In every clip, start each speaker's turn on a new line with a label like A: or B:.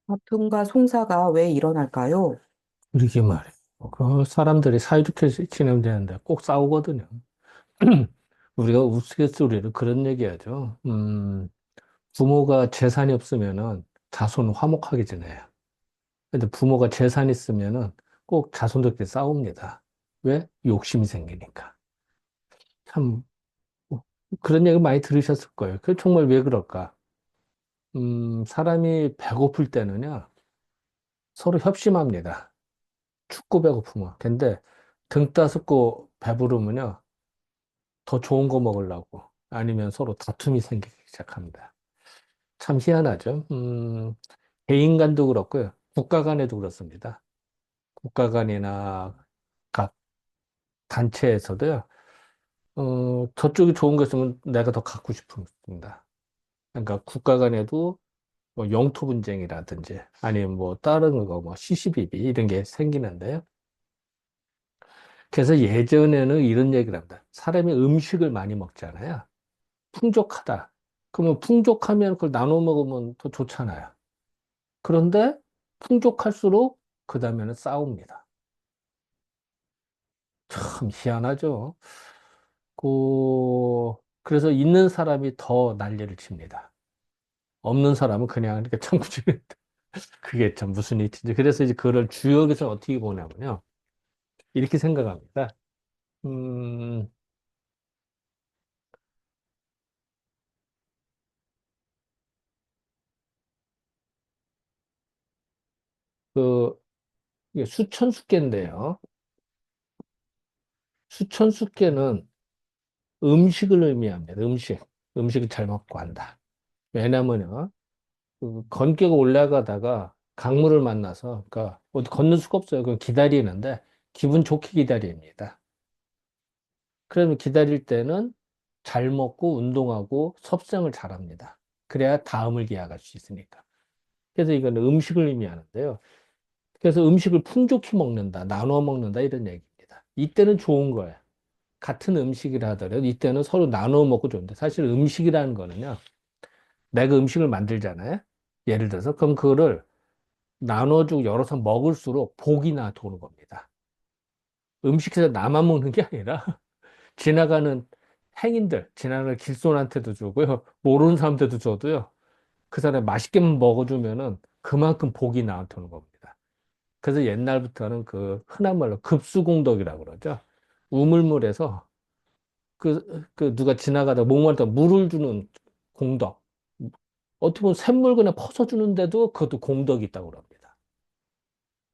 A: 다툼과 송사가 왜 일어날까요?
B: 그러게 말이에요. 그 사람들이 사이좋게 지내면 되는데 꼭 싸우거든요. 우리가 우스갯소리로 그런 얘기하죠. 부모가 재산이 없으면은 자손은 화목하게 지내요. 근데 부모가 재산이 있으면은 꼭 자손들끼리 싸웁니다. 왜? 욕심이 생기니까. 참, 뭐, 그런 얘기 많이 들으셨을 거예요. 그 정말 왜 그럴까? 사람이 배고플 때는요, 서로 협심합니다. 춥고 배고프면. 근데 등 따스고 배부르면요, 더 좋은 거 먹으려고 아니면 서로 다툼이 생기기 시작합니다. 참 희한하죠. 개인 간도 그렇고요. 국가 간에도 그렇습니다. 국가 간이나 각 단체에서도요. 저쪽이 좋은 거 있으면 내가 더 갖고 싶습니다. 그러니까 국가 간에도 뭐 영토 분쟁이라든지 아니면 뭐 다른 거 뭐 시시비비 이런 게 생기는데요. 그래서 예전에는 이런 얘기를 합니다. 사람이 음식을 많이 먹잖아요. 풍족하다. 그러면 풍족하면 그걸 나눠 먹으면 더 좋잖아요. 그런데 풍족할수록 그 다음에는 싸웁니다. 참 희한하죠. 그래서 있는 사람이 더 난리를 칩니다. 없는 사람은 그냥 이렇게 참고 지낸다. 그게 참 무슨 일인지. 그래서 이제 그걸 주역에서 어떻게 보냐면요. 이렇게 생각합니다. 음, 그, 이게 수천수께인데요. 수천수께는 음식을 의미합니다. 음식. 음식을 잘 먹고 한다. 왜냐면요. 그 건기가 올라가다가 강물을 만나서, 그러니까 어디 건널 수가 없어요. 그건 기다리는데 기분 좋게 기다립니다. 그러면 기다릴 때는 잘 먹고 운동하고 섭생을 잘합니다. 그래야 다음을 기약할 수 있으니까. 그래서 이거는 음식을 의미하는데요. 그래서 음식을 풍족히 먹는다, 나눠 먹는다 이런 얘기입니다. 이때는 좋은 거예요. 같은 음식이라 하더라도 이때는 서로 나눠 먹고 좋은데 사실 음식이라는 거는요. 내가 음식을 만들잖아요. 예를 들어서 그럼 그거를 나눠주고 여러서 먹을수록 복이 나 도는 겁니다. 음식해서 나만 먹는 게 아니라 지나가는 행인들, 지나가는 길손한테도 주고요. 모르는 사람한테도 줘도요. 그 사람이 맛있게만 먹어주면은 그만큼 복이 나한테 오는 겁니다. 그래서 옛날부터는 그 흔한 말로 급수공덕이라고 그러죠. 우물물에서 그 누가 지나가다 목마르다 물을 주는 공덕. 어떻게 보면 샘물 그냥 퍼서 주는데도 그것도 공덕이 있다고 그럽니다.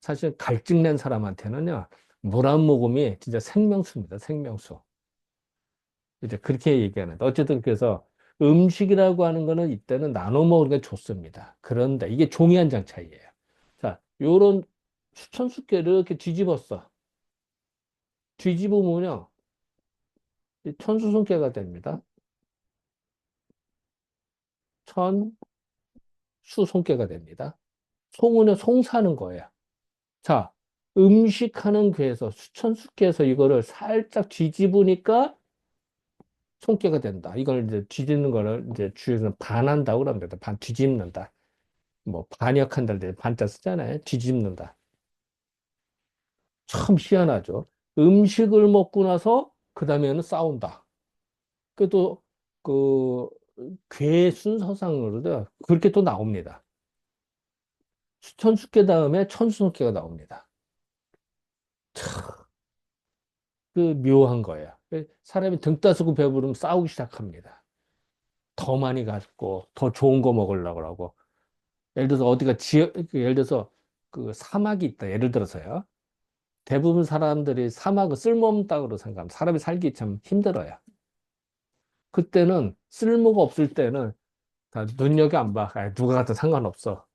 B: 사실 갈증 낸 사람한테는요, 물 한 모금이 진짜 생명수입니다. 생명수. 이제 그렇게 얘기하는데, 어쨌든 그래서 음식이라고 하는 거는 이때는 나눠 먹는 게 좋습니다. 그런데 이게 종이 한 장 차이예요. 자, 요런 수천 숫개를 이렇게 뒤집었어. 뒤집으면요, 천수순개가 됩니다. 천수손개가 됩니다. 송은요, 송사는 거예요. 자, 음식하는 괴에서 수천 숫개에서 이거를 살짝 뒤집으니까 손괴가 된다. 이걸 이제 뒤집는 거를 이제 주에서는 반한다고 그럽니다. 반 뒤집는다. 뭐 반역한다, 반자 쓰잖아요. 뒤집는다. 참 희한하죠. 음식을 먹고 나서 그 다음에는 싸운다. 그래도 그 괴 순서상으로도 그렇게 또 나옵니다. 수천수께 다음에 천수섭계가 나옵니다. 그 묘한 거예요. 사람이 등 따스고 배부르면 싸우기 시작합니다. 더 많이 갖고 더 좋은 거 먹으려고 하고 예를 들어서 어디가 예를 들어서 그 사막이 있다. 예를 들어서요. 대부분 사람들이 사막을 쓸모없다고 생각하면 사람이 살기 참 힘들어요. 그때는 쓸모가 없을 때는 다 눈여겨 안 봐. 아, 누가 가도 상관없어.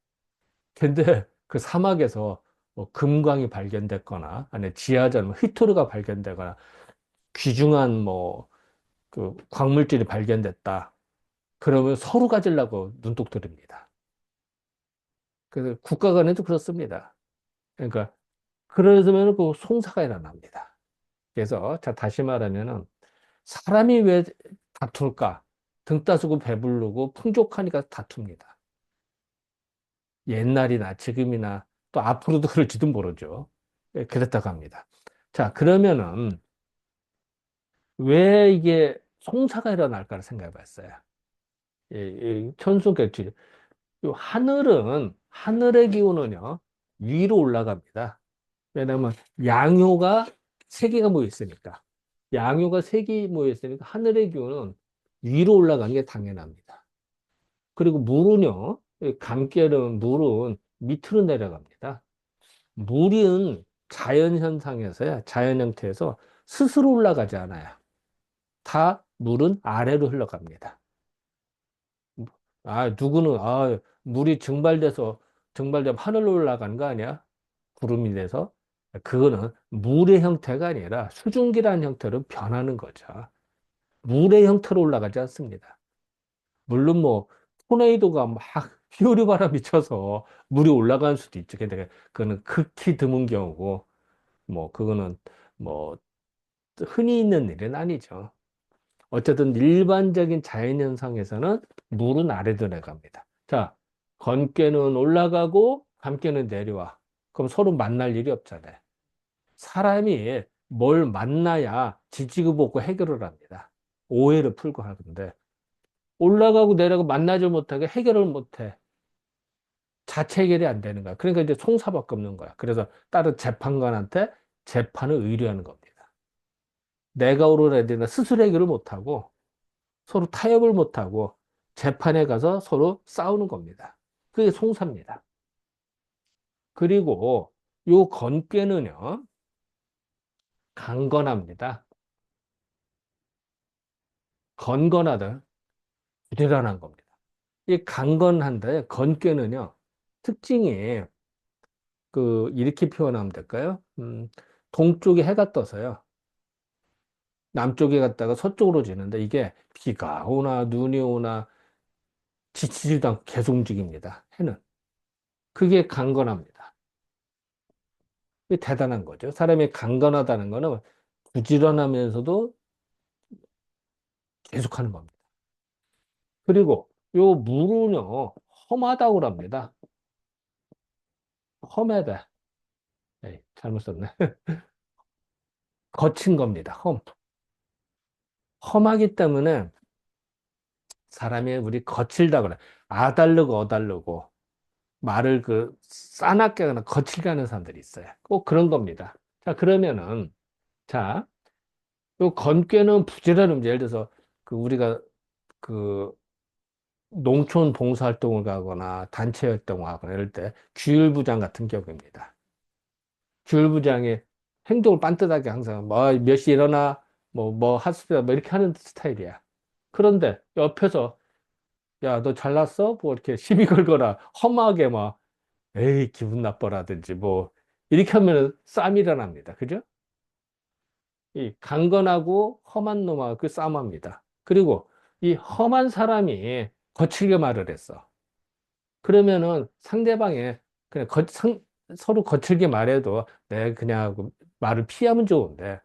B: 근데 그 사막에서 뭐 금광이 발견됐거나 아니 지하전 휘토르가 발견되거나 귀중한 뭐 그 광물질이 발견됐다. 그러면 서로 가지려고 눈독 들입니다. 그래서 국가 간에도 그렇습니다. 그러니까 그러면 그 송사가 일어납니다. 그래서 자 다시 말하면은 사람이 왜 다툴까? 등 따스고 배부르고 풍족하니까 다툽니다. 옛날이나 지금이나 또 앞으로도 그럴지도 모르죠. 예, 그랬다고 합니다. 자, 그러면은 왜 이게 송사가 일어날까를 생각해 봤어요. 천수객지. 요 하늘의 기운은요, 위로 올라갑니다. 왜냐면 양효가 세 개가 모여 있으니까. 양효가 세 개 모여 있으니까 하늘의 기운은 위로 올라가는 게 당연합니다. 그리고 물은요, 이 강계는 물은 밑으로 내려갑니다. 물은 자연 현상에서야, 자연 형태에서 스스로 올라가지 않아요. 다 물은 아래로 흘러갑니다. 물이 증발되면 하늘로 올라가는 거 아니야? 구름이 돼서. 그거는 물의 형태가 아니라 수증기라는 형태로 변하는 거죠. 물의 형태로 올라가지 않습니다. 물론 뭐, 토네이도가 막 휘오리 바람이 쳐서 물이 올라가는 수도 있죠. 근데 그거는 극히 드문 경우고, 뭐, 그거는 뭐, 흔히 있는 일은 아니죠. 어쨌든 일반적인 자연현상에서는 물은 아래로 내려갑니다. 자, 건께는 올라가고 감께는 내려와. 그럼 서로 만날 일이 없잖아요. 사람이 뭘 만나야 지지고 볶고 해결을 합니다. 오해를 풀고 하는데 올라가고 내려가고 만나지 못하게 해결을 못해. 자체 해결이 안 되는 거야. 그러니까 이제 송사밖에 없는 거야. 그래서 다른 재판관한테 재판을 의뢰하는 겁니다. 내가 오르내야 되나 스스로 해결을 못하고 서로 타협을 못하고 재판에 가서 서로 싸우는 겁니다. 그게 송사입니다. 그리고 요 건괴는요, 강건합니다. 건건하다, 부지런한 겁니다. 이 강건한데 건괴는요, 특징이 이렇게 표현하면 될까요? 동쪽에 해가 떠서요. 남쪽에 갔다가 서쪽으로 지는데 이게 비가 오나 눈이 오나 지치지도 않고 계속 움직입니다. 해는. 그게 강건합니다. 그게 대단한 거죠. 사람이 강건하다는 거는 부지런하면서도 계속하는 겁니다. 그리고 요 물은요, 험하다고 합니다. 험하다. 에이, 잘못 썼네. 거친 겁니다. 험하기 때문에 사람이 우리 거칠다 그래. 아다르고 어다르고 말을 싸납게 하거나 거칠게 하는 사람들이 있어요. 꼭 그런 겁니다. 자, 그러면은, 자, 요 건괴는 부지런한 문제. 예를 들어서 우리가 그 농촌 봉사활동을 가거나 단체 활동을 하거나 이럴 때 규율부장 같은 경우입니다. 규율부장의 행동을 빤듯하게 항상 몇 시 일어나 뭐 하습니다 뭐 이렇게 하는 스타일이야. 그런데 옆에서 야, 너 잘났어? 뭐 이렇게 시비 걸거나 험하게 막 에이 기분 나빠라든지 뭐 이렇게 하면 싸움이 일어납니다. 그죠? 이 강건하고 험한 놈하고 그 싸움합니다. 그리고 이 험한 사람이 거칠게 말을 했어. 그러면은 상대방에 그냥 서로 거칠게 말해도 내가 그냥 말을 피하면 좋은데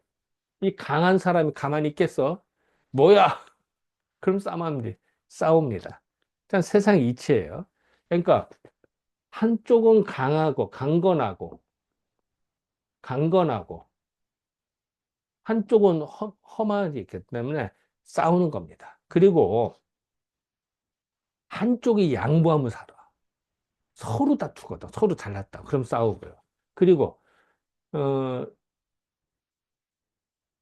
B: 이 강한 사람이 가만히 있겠어? 뭐야? 그럼 싸웁니다. 참 세상 이치예요. 그러니까 한쪽은 강건하고 한쪽은 험하기 때문에 싸우는 겁니다. 그리고 한쪽이 양보하면 살아. 서로 다투거든. 서로 잘났다. 그럼 싸우고요. 그리고 어,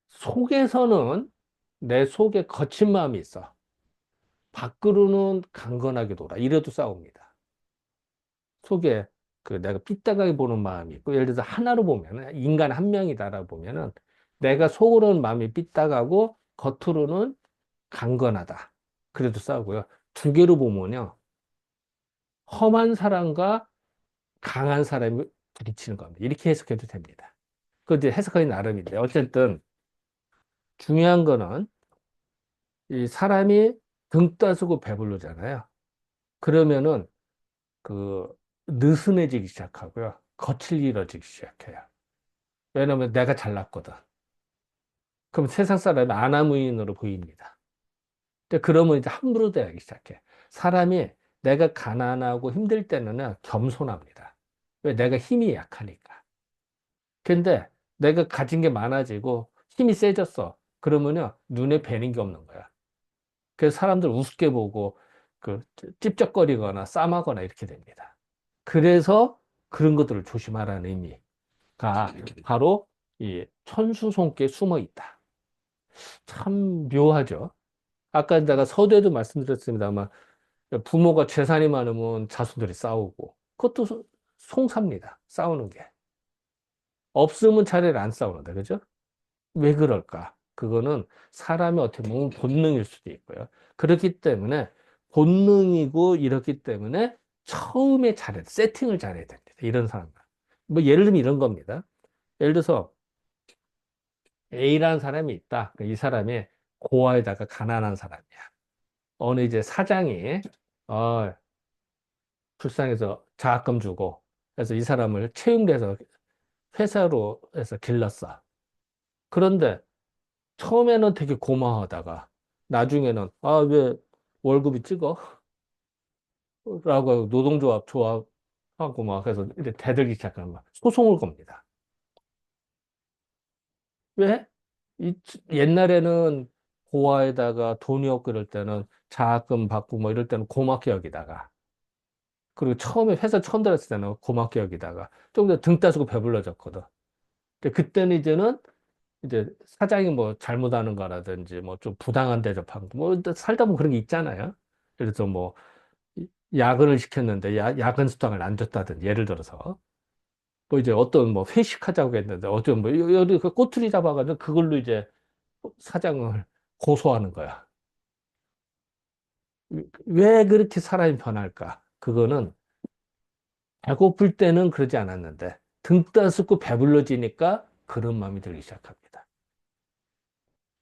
B: 속에서는 내 속에 거친 마음이 있어. 밖으로는 강건하게 놀아. 이래도 싸웁니다. 속에 내가 삐딱하게 보는 마음이 있고, 예를 들어서 하나로 보면은, 인간 한 명이다라고 보면은, 내가 속으로는 마음이 삐딱하고, 겉으로는 강건하다. 그래도 싸우고요. 두 개로 보면요. 험한 사람과 강한 사람이 부딪히는 겁니다. 이렇게 해석해도 됩니다. 그 이제 해석하기 나름인데, 어쨌든 중요한 거는 이 사람이 등 따스고 배부르잖아요. 그러면은 그 느슨해지기 시작하고요. 거칠어지기 시작해요. 왜냐면 내가 잘났거든. 그럼 세상 사람이 아나무인으로 보입니다. 근데 그러면 이제 함부로 대하기 시작해. 사람이 내가 가난하고 힘들 때는 겸손합니다. 왜? 내가 힘이 약하니까. 근데 내가 가진 게 많아지고 힘이 세졌어. 그러면요, 눈에 뵈는 게 없는 거야. 그래서 사람들 우습게 보고 그 찝쩍거리거나 싸마거나 이렇게 됩니다. 그래서 그런 것들을 조심하라는 의미가 바로 이 천수송기에 숨어 있다. 참 묘하죠. 아까 내가 서두에도 말씀드렸습니다만 부모가 재산이 많으면 자손들이 싸우고 그것도 송사입니다. 싸우는 게. 없으면 차라리 안 싸우는데, 그죠? 왜 그럴까? 그거는 사람이 어떻게 보면 본능일 수도 있고요. 그렇기 때문에 본능이고 이렇기 때문에 처음에 세팅을 잘해야 됩니다. 이런 사람은. 뭐 예를 들면 이런 겁니다. 예를 들어서 A라는 사람이 있다. 이 사람이 고아에다가 가난한 사람이야. 어느 이제 사장이 어, 불쌍해서 장학금 주고 그래서 이 사람을 채용돼서 회사로 해서 길렀어. 그런데 처음에는 되게 고마워하다가 나중에는 아, 왜 월급이 찍어? 라고 노동조합 조합하고 막 해서 이제 대들기 시작하는 막 소송을 겁니다. 왜? 옛날에는 고아에다가 돈이 없고 이럴 때는 장학금 받고 뭐 이럴 때는 고맙게 여기다가 그리고 처음에 회사 처음 들어갔을 때는 고맙게 여기다가 좀 더 등 따스고 배불러졌거든. 근데 그때는 이제 사장이 뭐 잘못하는 거라든지 뭐 좀 부당한 대접한 거, 뭐 살다 보면 그런 게 있잖아요. 그래서 뭐 야근을 시켰는데 야근 수당을 안 줬다든지 예를 들어서 뭐 이제 어떤 뭐 회식하자고 했는데 어떤 뭐 여기 그 꼬투리 잡아가지고 그걸로 이제 사장을 고소하는 거야. 왜 그렇게 사람이 변할까? 그거는 배고플 때는 그러지 않았는데 등 따스고 배불러지니까 그런 마음이 들기 시작합니다.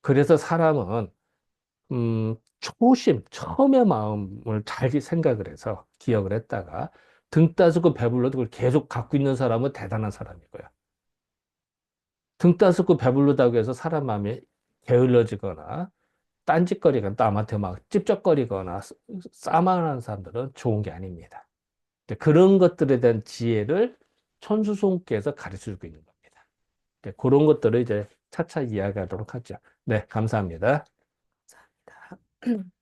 B: 그래서 사람은 처음의 마음을 잘 생각을 해서 기억을 했다가 등 따스고 배불러도 그걸 계속 갖고 있는 사람은 대단한 사람이고요. 등 따스고 배불르다고 해서 사람 마음이 게을러지거나 딴짓거리거나 남한테 막 찝쩍거리거나 싸만하는 사람들은 좋은 게 아닙니다. 이제 그런 것들에 대한 지혜를 천수송께서 가르쳐 주고 있는 겁니다. 이제 그런 것들을 이제 차차 이야기하도록 하죠. 네, 감사합니다.
A: 감사합니다.